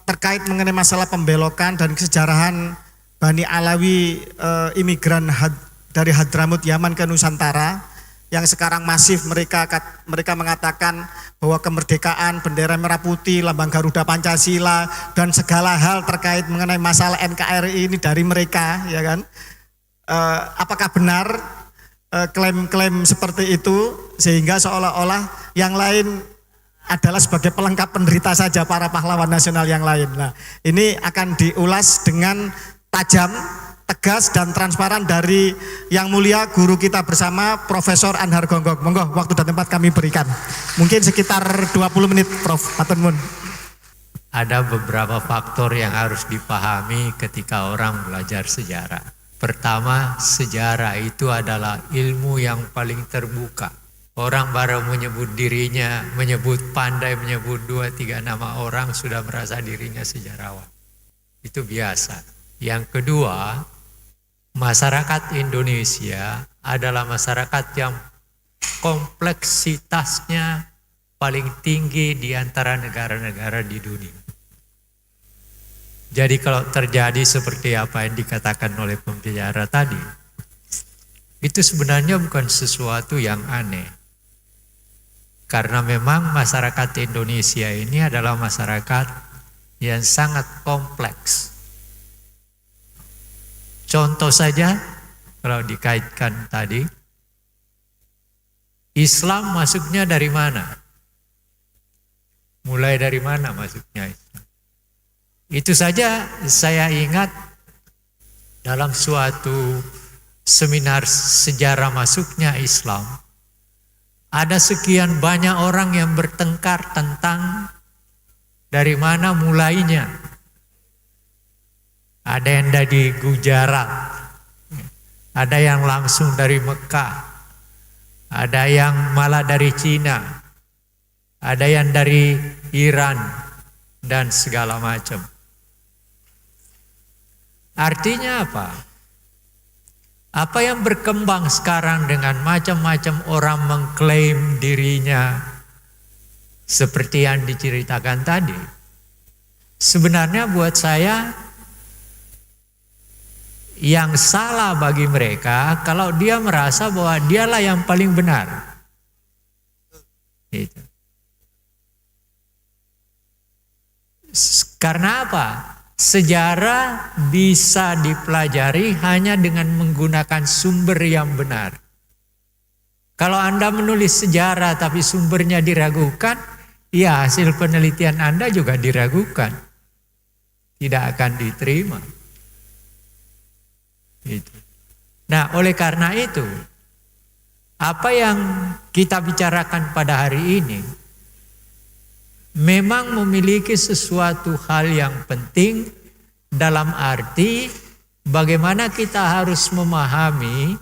terkait mengenai masalah pembelokan dan kesejarahan Bani Alawi imigran dari Hadramut Yaman ke Nusantara yang sekarang masif mereka mengatakan bahwa kemerdekaan, bendera merah putih, lambang Garuda Pancasila dan segala hal terkait mengenai masalah NKRI ini dari mereka, ya kan? Apakah benar klaim-klaim seperti itu sehingga seolah-olah yang lain adalah sebagai pelengkap penderita saja para pahlawan nasional yang lain. Nah, ini akan diulas dengan tajam, tegas dan transparan dari yang mulia guru kita bersama Profesor Anhar Gonggong. Monggo waktu dan tempat kami berikan. Mungkin sekitar 20 menit Prof. Hatur nuwun. Ada beberapa faktor yang harus dipahami ketika orang belajar sejarah. Pertama, sejarah itu adalah ilmu yang paling terbuka. Orang baru menyebut dirinya, pandai menyebut 2-3 nama orang sudah merasa dirinya sejarawan. Itu biasa. Yang kedua, masyarakat Indonesia adalah masyarakat yang kompleksitasnya paling tinggi di antara negara-negara di dunia. Jadi kalau terjadi seperti apa yang dikatakan oleh pembicara tadi, itu sebenarnya bukan sesuatu yang aneh. Karena memang masyarakat Indonesia ini adalah masyarakat yang sangat kompleks. Contoh saja, kalau dikaitkan tadi, Islam masuknya dari mana? Mulai dari mana masuknya Islam? Itu saja saya ingat dalam suatu seminar sejarah masuknya Islam, ada sekian banyak orang yang bertengkar tentang dari mana mulainya. Ada yang dari Gujarat, ada yang langsung dari Mekah, ada yang malah dari Cina, ada yang dari Iran, dan segala macam. Artinya apa? Apa yang berkembang sekarang dengan macam-macam orang mengklaim dirinya seperti yang diceritakan tadi, sebenarnya buat saya yang salah bagi mereka kalau dia merasa bahwa dialah yang paling benar. Gitu. Karena apa? Sejarah bisa dipelajari hanya dengan menggunakan sumber yang benar. Kalau Anda menulis sejarah tapi sumbernya diragukan, ya hasil penelitian Anda juga diragukan. Tidak akan diterima. Nah, oleh karena itu, apa yang kita bicarakan pada hari ini memang memiliki sesuatu hal yang penting dalam arti bagaimana kita harus memahami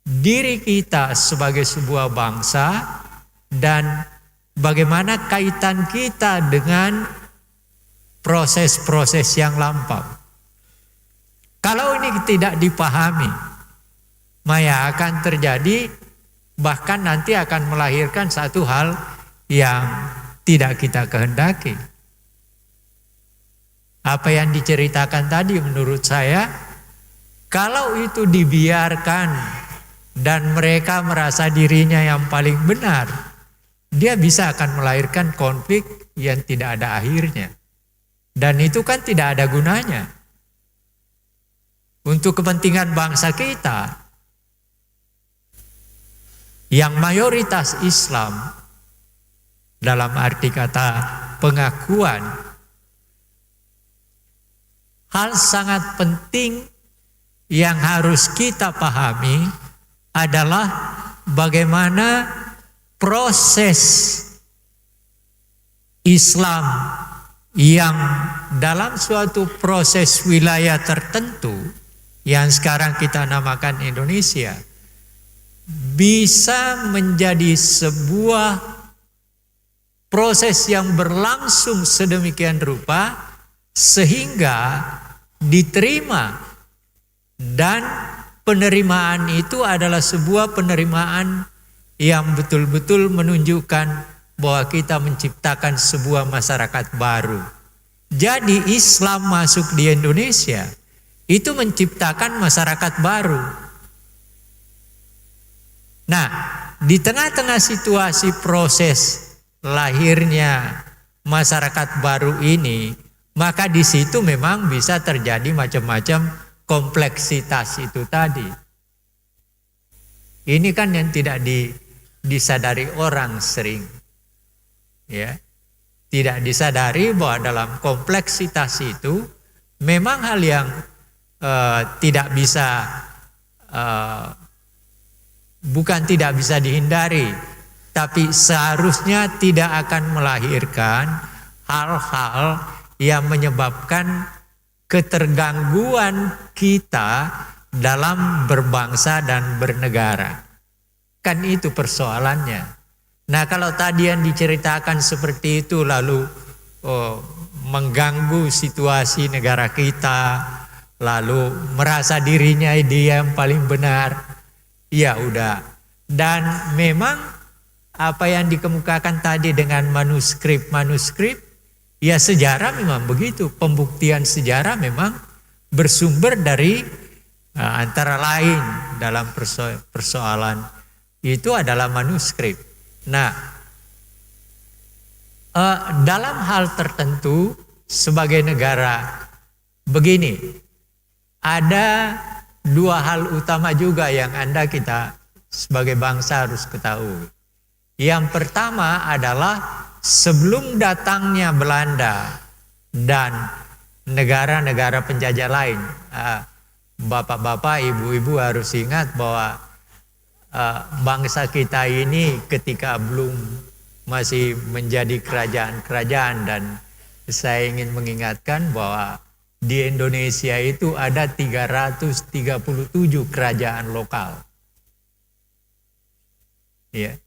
diri kita sebagai sebuah bangsa dan bagaimana kaitan kita dengan proses-proses yang lampau. Kalau ini tidak dipahami, maka akan terjadi, bahkan nanti akan melahirkan satu hal yang tidak kita kehendaki. Apa yang diceritakan tadi menurut saya, kalau itu dibiarkan dan mereka merasa dirinya yang paling benar, dia bisa akan melahirkan konflik yang tidak ada akhirnya. Dan itu kan tidak ada gunanya. Untuk kepentingan bangsa kita yang mayoritas Islam dalam arti kata pengakuan, hal sangat penting yang harus kita pahami adalah bagaimana proses Islam yang dalam suatu proses wilayah tertentu yang sekarang kita namakan Indonesia bisa menjadi sebuah proses yang berlangsung sedemikian rupa sehingga diterima, dan penerimaan itu adalah sebuah penerimaan yang betul-betul menunjukkan bahwa kita menciptakan sebuah masyarakat baru Jadi Islam masuk di Indonesia itu menciptakan masyarakat baru. Nah, di tengah-tengah situasi proses lahirnya masyarakat baru ini, maka di situ memang bisa terjadi macam-macam kompleksitas itu tadi. Ini kan yang tidak disadari orang sering, ya. Tidak disadari bahwa dalam kompleksitas itu memang hal yang tidak bisa, bukan tidak bisa dihindari, tapi seharusnya tidak akan melahirkan hal-hal yang menyebabkan ketergangguan kita dalam berbangsa dan bernegara. Kan itu persoalannya. Nah, kalau tadi yang diceritakan seperti itu lalu mengganggu situasi negara kita, lalu merasa dirinya dia yang paling benar, ya udah. Dan memang apa yang dikemukakan tadi dengan manuskrip, ya sejarah memang begitu. Pembuktian sejarah memang bersumber dari antara lain dalam persoalan itu adalah manuskrip. Nah, dalam hal tertentu sebagai negara begini, ada dua hal utama juga yang kita sebagai bangsa harus ketahui. Yang pertama adalah sebelum datangnya Belanda dan negara-negara penjajah lain, bapak-bapak, ibu-ibu harus ingat bahwa bangsa kita ini ketika belum masih menjadi kerajaan-kerajaan, dan saya ingin mengingatkan bahwa di Indonesia itu ada 337 kerajaan lokal. Ya,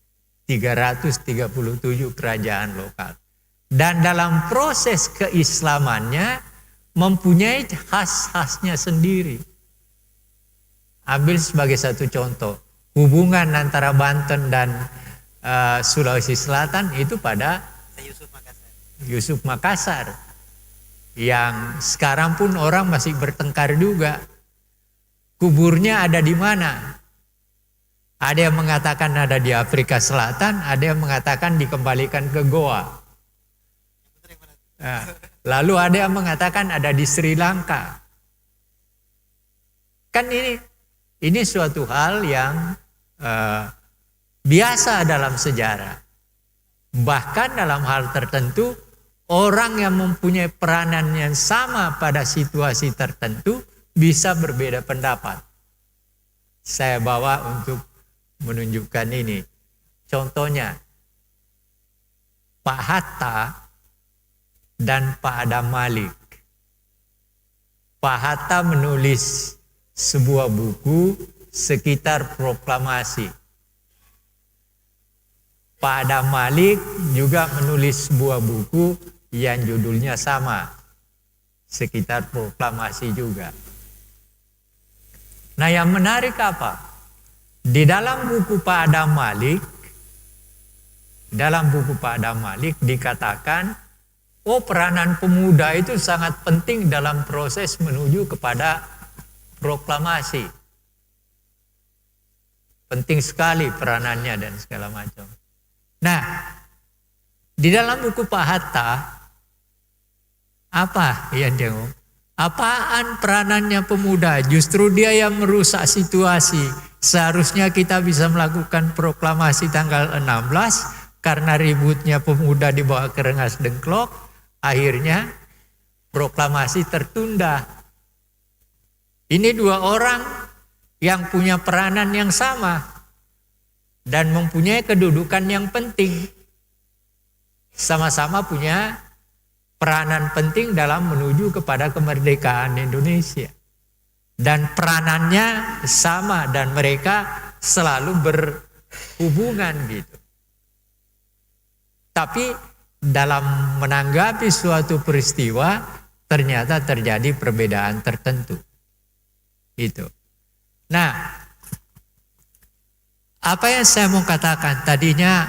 337 kerajaan lokal. Dan dalam proses keislamannya mempunyai khas-khasnya sendiri. Ambil sebagai satu contoh, hubungan antara Banten dan Sulawesi Selatan itu pada Yusuf Makassar, yang sekarang pun orang masih bertengkar juga. Kuburnya ada di mana? Ada yang mengatakan ada di Afrika Selatan, ada yang mengatakan dikembalikan ke Goa. Lalu ada yang mengatakan ada di Sri Lanka. Kan ini suatu hal yang biasa dalam sejarah. Bahkan dalam hal tertentu, orang yang mempunyai peranan yang sama pada situasi tertentu bisa berbeda pendapat. Saya bawa untuk menunjukkan ini. Contohnya, Pak Hatta dan Pak Adam Malik. Pak Hatta menulis sebuah buku sekitar proklamasi. Pak Adam Malik juga menulis sebuah buku yang judulnya sama, sekitar proklamasi juga. Nah, yang menarik apa? Di dalam buku Pak Adam Malik, dikatakan, peranan pemuda itu sangat penting dalam proses menuju kepada proklamasi. Penting sekali peranannya dan segala macam. Nah, di dalam buku Pak Hatta, apa yang dia ngomong? Apaan peranannya pemuda? Justru dia yang merusak situasi. Seharusnya kita bisa melakukan proklamasi tanggal 16, karena ributnya pemuda dibawa ke Rengas Dengklok, akhirnya proklamasi tertunda. Ini dua orang yang punya peranan yang sama dan mempunyai kedudukan yang penting. Sama-sama punya peranan penting dalam menuju kepada kemerdekaan Indonesia. Dan peranannya sama dan mereka selalu berhubungan gitu. Tapi dalam menanggapi suatu peristiwa ternyata terjadi perbedaan tertentu. Itu. Nah, apa yang saya mau katakan tadinya,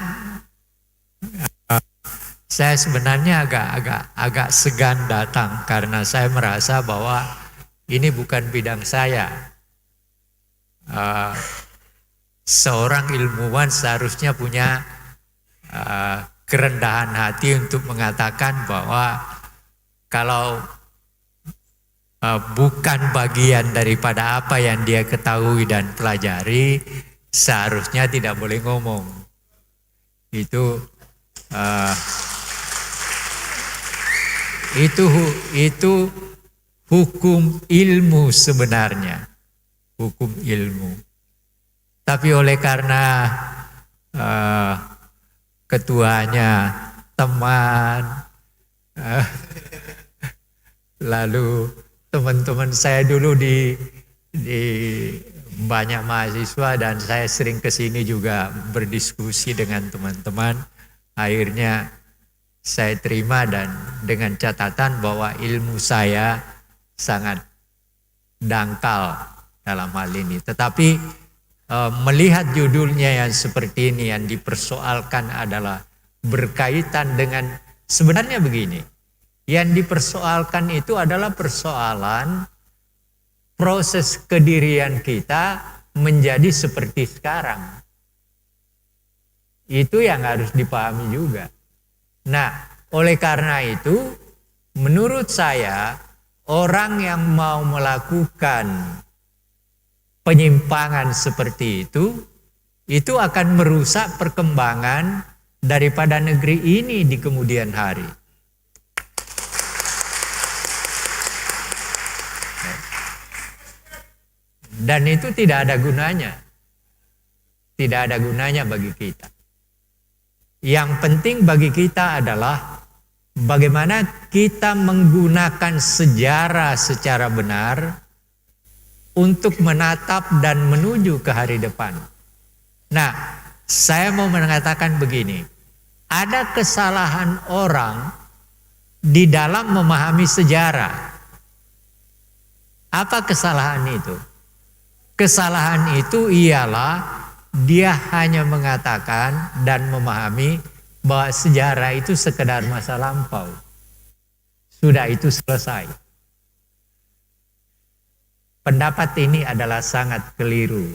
Saya sebenarnya agak segan datang karena saya merasa bahwa ini bukan bidang saya. Seorang ilmuwan seharusnya punya kerendahan hati untuk mengatakan bahwa kalau bukan bagian daripada apa yang dia ketahui dan pelajari, seharusnya tidak boleh ngomong. Itu hukum ilmu sebenarnya, hukum ilmu. Tapi oleh karena ketuanya teman, lalu teman-teman saya dulu di banyak mahasiswa dan saya sering kesini juga berdiskusi dengan teman-teman. Akhirnya saya terima dan dengan catatan bahwa ilmu saya sangat dangkal dalam hal ini. Tetapi melihat judulnya yang seperti ini yang dipersoalkan adalah berkaitan dengan sebenarnya begini. Yang dipersoalkan itu adalah persoalan proses kedirian kita menjadi seperti sekarang. Itu yang harus dipahami juga. Nah, oleh karena itu, menurut saya, orang yang mau melakukan penyimpangan seperti itu akan merusak perkembangan daripada negeri ini di kemudian hari. Dan itu tidak ada gunanya. Tidak ada gunanya bagi kita. Yang penting bagi kita adalah bagaimana kita menggunakan sejarah secara benar untuk menatap dan menuju ke hari depan. Nah, saya mau mengatakan begini. Ada kesalahan orang di dalam memahami sejarah. Apa kesalahan itu? Kesalahan itu ialah dia hanya mengatakan dan memahami bahwa sejarah itu sekedar masa lampau. Sudah itu selesai. Pendapat ini adalah sangat keliru.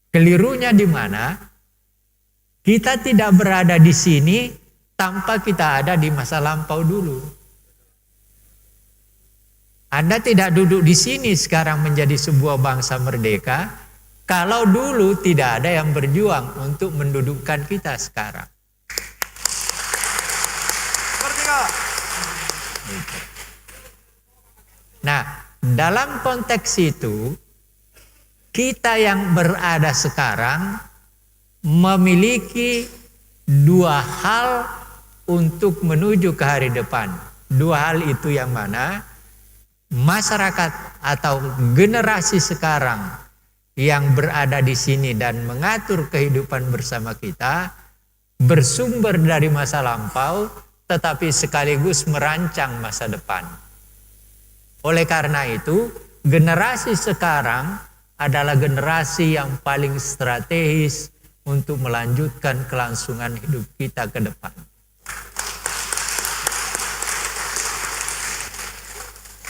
Kelirunya di mana? Kita tidak berada di sini tanpa kita ada di masa lampau dulu. Anda tidak duduk di sini sekarang menjadi sebuah bangsa merdeka kalau dulu tidak ada yang berjuang untuk mendudukkan kita sekarang. Nah, dalam konteks itu, kita yang berada sekarang memiliki dua hal untuk menuju ke hari depan. Dua hal itu yang mana? Masyarakat atau generasi sekarang yang berada di sini dan mengatur kehidupan bersama kita bersumber dari masa lampau tetapi sekaligus merancang masa depan. Oleh karena itu, generasi sekarang adalah generasi yang paling strategis untuk melanjutkan kelangsungan hidup kita ke depan.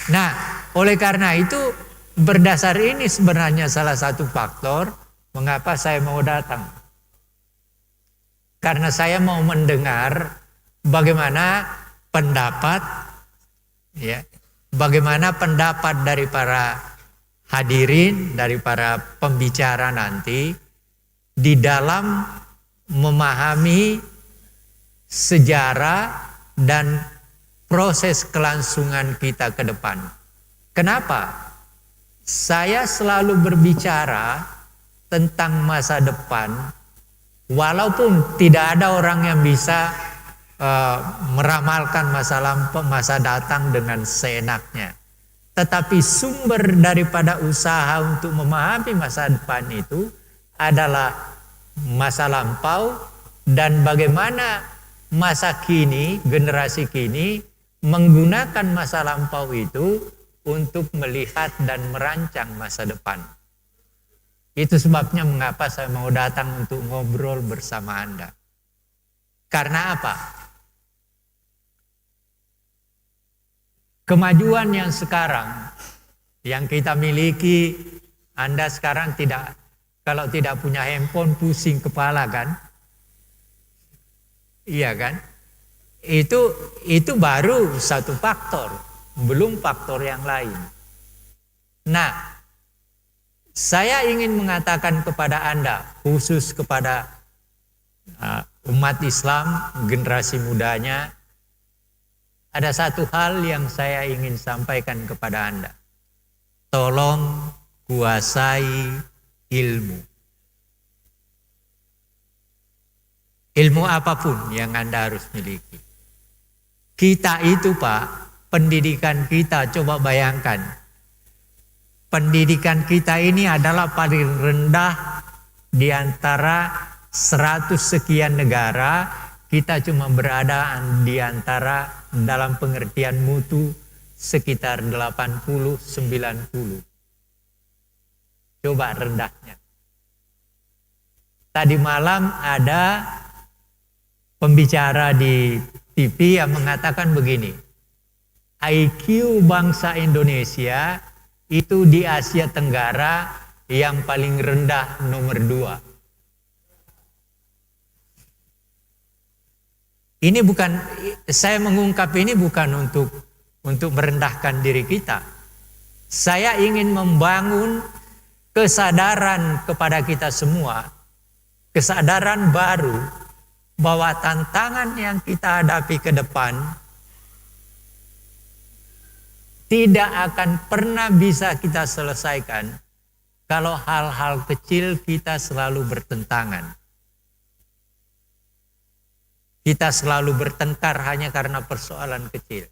Nah, oleh karena itu berdasar ini sebenarnya salah satu faktor mengapa saya mau datang. Karena saya mau mendengar bagaimana pendapat dari para hadirin, dari para pembicara nanti di dalam memahami sejarah dan proses kelangsungan kita ke depan. Kenapa? Saya selalu berbicara tentang masa depan, walaupun tidak ada orang yang bisa meramalkan masa datang dengan seenaknya. Tetapi sumber daripada usaha untuk memahami masa depan itu adalah masa lampau dan bagaimana masa kini, generasi kini menggunakan masa lampau itu untuk melihat dan merancang masa depan. Itu sebabnya mengapa saya mau datang untuk ngobrol bersama Anda. Karena apa? kemajuan yang sekarang yang kita miliki, Anda sekarang kalau tidak punya handphone pusing kepala kan? Iya kan? Itu baru satu faktor, belum faktor yang lain. Nah, saya ingin mengatakan kepada Anda, khusus kepada umat Islam, generasi mudanya, ada satu hal yang saya ingin sampaikan kepada Anda. Tolong kuasai ilmu. Ilmu apapun yang Anda harus miliki. Kita itu Pak, pendidikan kita, coba bayangkan. Pendidikan kita ini adalah paling rendah di antara 100 sekian negara. Kita cuma berada di antara dalam pengertian mutu sekitar 80-90. Coba rendahnya. Tadi malam ada pembicara di TV yang mengatakan begini, IQ bangsa Indonesia itu di Asia Tenggara yang paling rendah nomor 2. Ini bukan, saya mengungkap ini bukan untuk merendahkan diri kita. Saya ingin membangun kesadaran kepada kita semua, kesadaran baru bahwa tantangan yang kita hadapi ke depan tidak akan pernah bisa kita selesaikan kalau hal-hal kecil kita selalu bertentangan. Kita selalu bertengkar hanya karena persoalan kecil.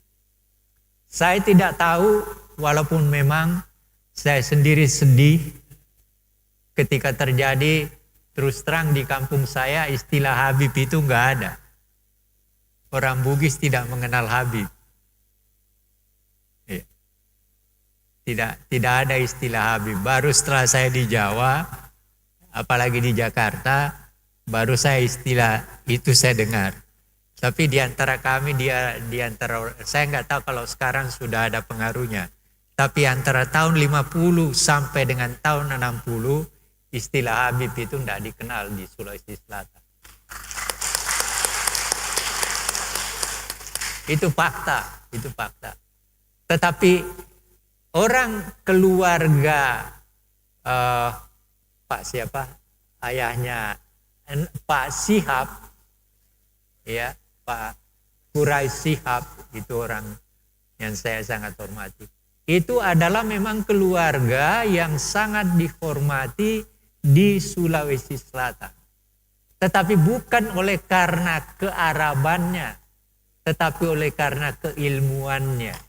Saya tidak tahu, walaupun memang saya sendiri sedih ketika terjadi, terus terang di kampung saya istilah Habib itu nggak ada. Orang Bugis tidak mengenal Habib. Tidak ada istilah Habib. Baru setelah saya di Jawa, apalagi di Jakarta, baru saya istilah itu saya dengar. Tapi di antara kami, saya nggak tahu kalau sekarang sudah ada pengaruhnya. Tapi antara tahun 50 sampai dengan tahun 60, istilah Habib itu tidak dikenal di Sulawesi Selatan. Itu fakta. Tetapi orang keluarga Pak siapa? Ayahnya Pak Shihab, ya, Pak Quraish Shihab, itu orang yang saya sangat hormati. Itu adalah memang keluarga yang sangat dihormati di Sulawesi Selatan. Tetapi bukan oleh karena kearabannya, tetapi oleh karena keilmuannya.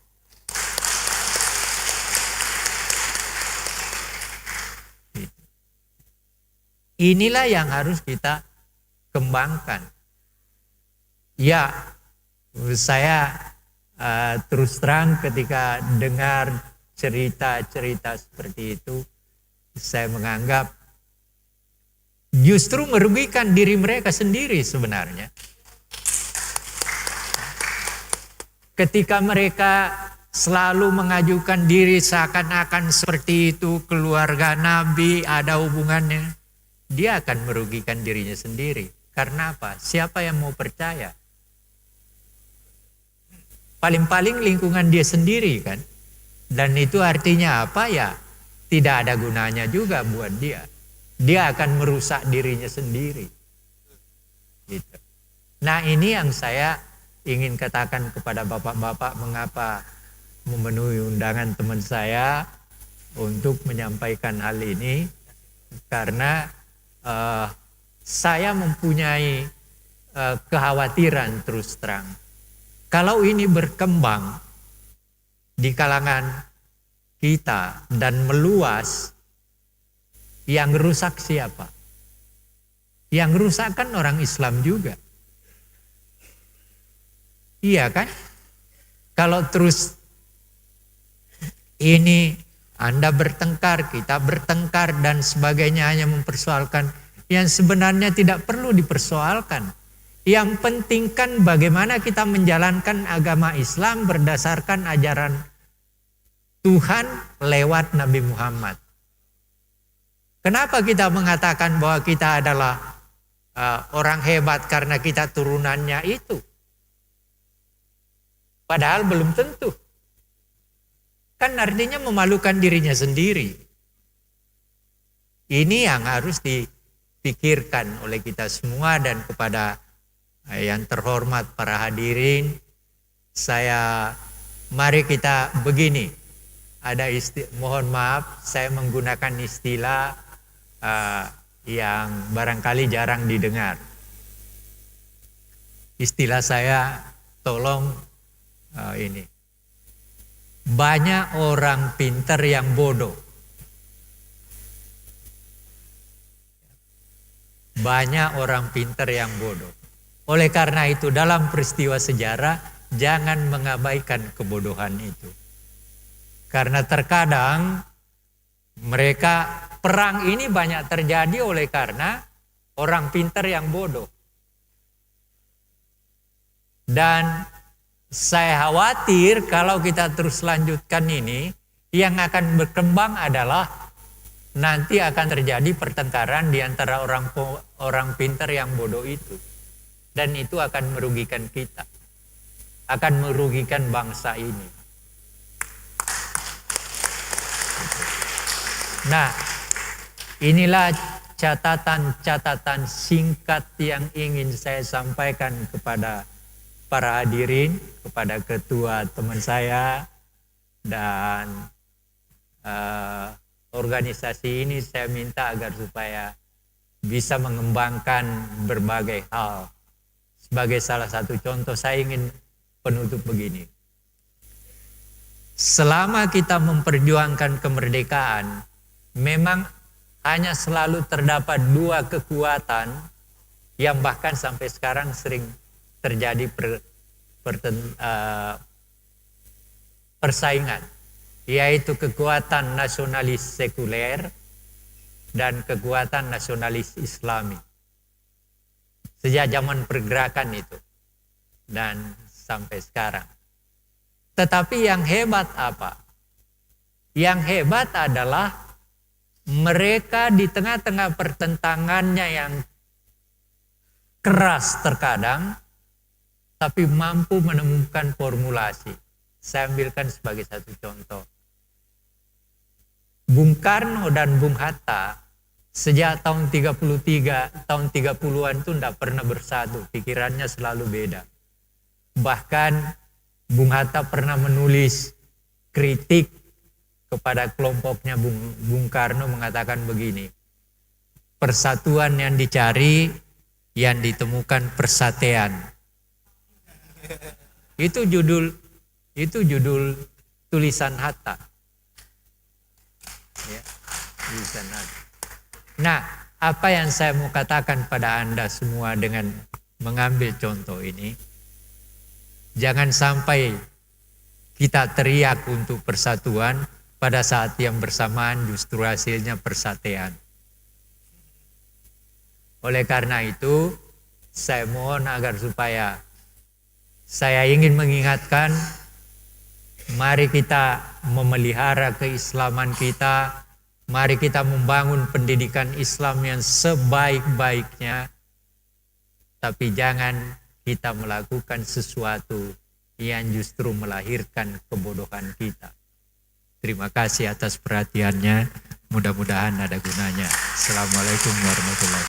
Inilah yang harus kita kembangkan. Ya, saya terus terang ketika dengar cerita-cerita seperti itu, saya menganggap justru merugikan diri mereka sendiri sebenarnya. Ketika mereka selalu mengajukan diri seakan-akan seperti itu, keluarga Nabi ada hubungannya, dia akan merugikan dirinya sendiri. Karena apa? Siapa yang mau percaya? Paling-paling lingkungan dia sendiri kan. Dan itu artinya apa ya? Tidak ada gunanya juga buat dia. Dia akan merusak dirinya sendiri. Gitu. Nah, ini yang saya ingin katakan kepada bapak-bapak, mengapa memenuhi undangan teman saya untuk menyampaikan hal ini. Karena saya mempunyai kekhawatiran terus terang. Kalau ini berkembang di kalangan kita dan meluas, yang rusak siapa? Yang rusak kan orang Islam juga. Iya kan? Kalau terus ini Anda bertengkar, kita bertengkar dan sebagainya hanya mempersoalkan yang sebenarnya tidak perlu dipersoalkan. Yang penting kan bagaimana kita menjalankan agama Islam berdasarkan ajaran Tuhan lewat Nabi Muhammad. Kenapa kita mengatakan bahwa kita adalah orang hebat karena kita turunannya itu? Padahal belum tentu. Kan artinya memalukan dirinya sendiri. Ini yang harus dipikirkan oleh kita semua, dan kepada yang terhormat para hadirin, mari kita begini. Mohon maaf, saya menggunakan istilah yang barangkali jarang didengar. Istilah saya, tolong ini. Banyak orang pintar yang bodoh. Banyak orang pintar yang bodoh. Oleh karena itu, dalam peristiwa sejarah jangan mengabaikan kebodohan itu. Karena terkadang perang ini banyak terjadi oleh karena orang pintar yang bodoh. Dan saya khawatir kalau kita terus lanjutkan ini, yang akan berkembang adalah nanti akan terjadi pertengkaran di antara orang pintar yang bodoh itu. Dan itu akan merugikan kita. Akan merugikan bangsa ini. Nah, inilah catatan-catatan singkat yang ingin saya sampaikan kepada para hadirin, kepada ketua teman saya, dan organisasi ini saya minta agar supaya bisa mengembangkan berbagai hal. Sebagai salah satu contoh, saya ingin penutup begini. Selama kita memperjuangkan kemerdekaan, memang hanya selalu terdapat dua kekuatan yang bahkan sampai sekarang sering terjadi persaingan, yaitu kekuatan nasionalis sekuler dan kekuatan nasionalis Islami. Sejak zaman pergerakan itu dan sampai sekarang. Tetapi yang hebat apa? Yang hebat adalah mereka di tengah-tengah pertentangannya yang keras terkadang, tapi mampu menemukan formulasi. Saya ambilkan sebagai satu contoh. Bung Karno dan Bung Hatta sejak tahun 33, tahun 30-an itu tidak pernah bersatu. Pikirannya selalu beda. Bahkan Bung Hatta pernah menulis kritik kepada kelompoknya Bung Karno, mengatakan begini. Persatuan yang dicari, yang ditemukan persatean. Itu judul tulisan Hatta. Ya, tulisan Hatta. Nah, apa yang saya mau katakan pada Anda semua dengan mengambil contoh ini, jangan sampai kita teriak untuk persatuan pada saat yang bersamaan justru hasilnya persatean. Oleh karena itu, saya mohon agar supaya saya ingin mengingatkan, mari kita memelihara keislaman kita, mari kita membangun pendidikan Islam yang sebaik-baiknya, tapi jangan kita melakukan sesuatu yang justru melahirkan kebodohan kita. Terima kasih atas perhatiannya, mudah-mudahan ada gunanya. Assalamualaikum warahmatullahi wabarakatuh.